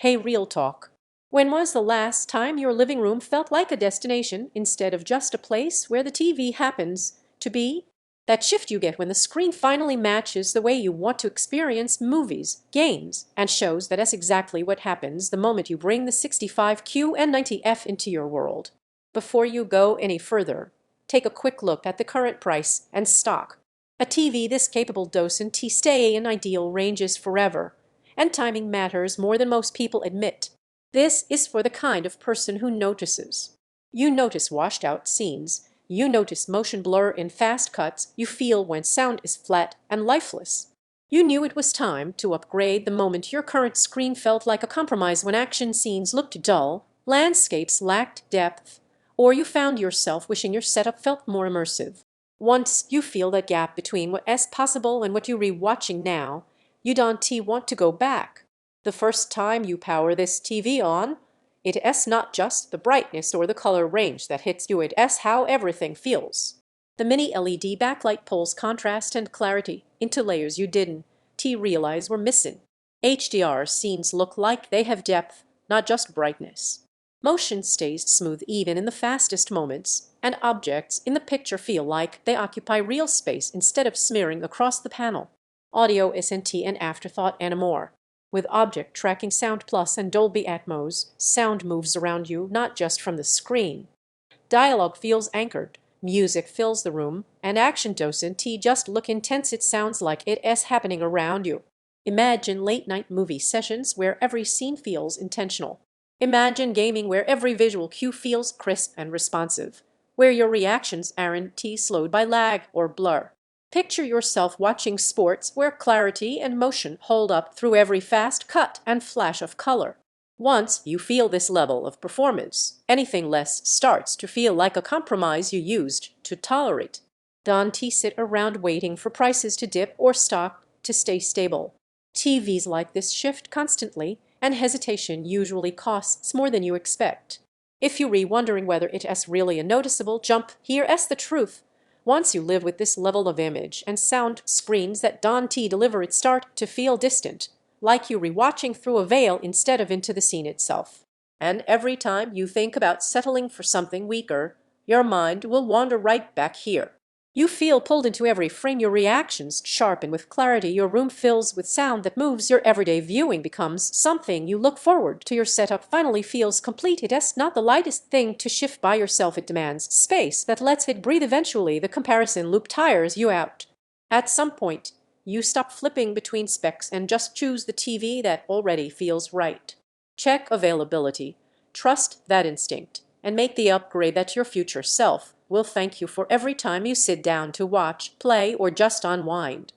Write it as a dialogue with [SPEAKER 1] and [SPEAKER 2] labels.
[SPEAKER 1] Hey, real talk. When was the last time your living room felt like a destination instead of just a place where the TV happens to be? That shift you get when the screen finally matches the way you want to experience movies, games, and shows, that's exactly what happens the moment you bring the 65QN90F into your world. Before you go any further, take a quick look at the current price and stock. A TV this capable doesn't stay in ideal ranges forever, and timing matters more than most people admit. This is for the kind of person who notices. You notice washed out scenes, you notice motion blur in fast cuts, you feel when sound is flat and lifeless. You knew it was time to upgrade the moment your current screen felt like a compromise when action scenes looked dull, landscapes lacked depth, or you found yourself wishing your setup felt more immersive. Once you feel that gap between what's possible and what you're rewatching now, you don't want to go back. The first time you power this TV on, it's not just the brightness or the color range that hits you, it's how everything feels. The mini LED backlight pulls contrast and clarity into layers you didn't realize were missing. HDR scenes look like they have depth, not just brightness. Motion stays smooth even in the fastest moments, and objects in the picture feel like they occupy real space instead of smearing across the panel. Audio isn't an afterthought anymore. With Object Tracking Sound Plus and Dolby Atmos, sound moves around you, not just from the screen. Dialogue feels anchored, music fills the room, and action doesn't just look intense, it sounds like it's happening around you. Imagine late-night movie sessions where every scene feels intentional. Imagine gaming where every visual cue feels crisp and responsive, where your reactions aren't slowed by lag or blur. Picture yourself watching sports where clarity and motion hold up through every fast cut and flash of color. Once you feel this level of performance, anything less starts to feel like a compromise you used to tolerate. Don't sit around waiting for prices to dip or stock to stay stable. TVs like this shift constantly, and hesitation usually costs more than you expect. If you're wondering whether it's really a noticeable jump, here's the truth. Once you live with this level of image and sound, screens that don't deliver it start to feel distant, like you're rewatching through a veil instead of into the scene itself. And every time you think about settling for something weaker, your mind will wander right back here. You feel pulled into every frame, your reactions sharpen with clarity, your room fills with sound that moves, your everyday viewing becomes something you look forward to, your setup finally feels complete. It's not the lightest thing to shift by yourself, it demands space that lets it breathe. Eventually, the comparison loop tires you out. At some point, you stop flipping between specs and just choose the TV that already feels right. Check availability, trust that instinct, and make the upgrade that your future self will thank you for every time you sit down to watch, play, or just unwind.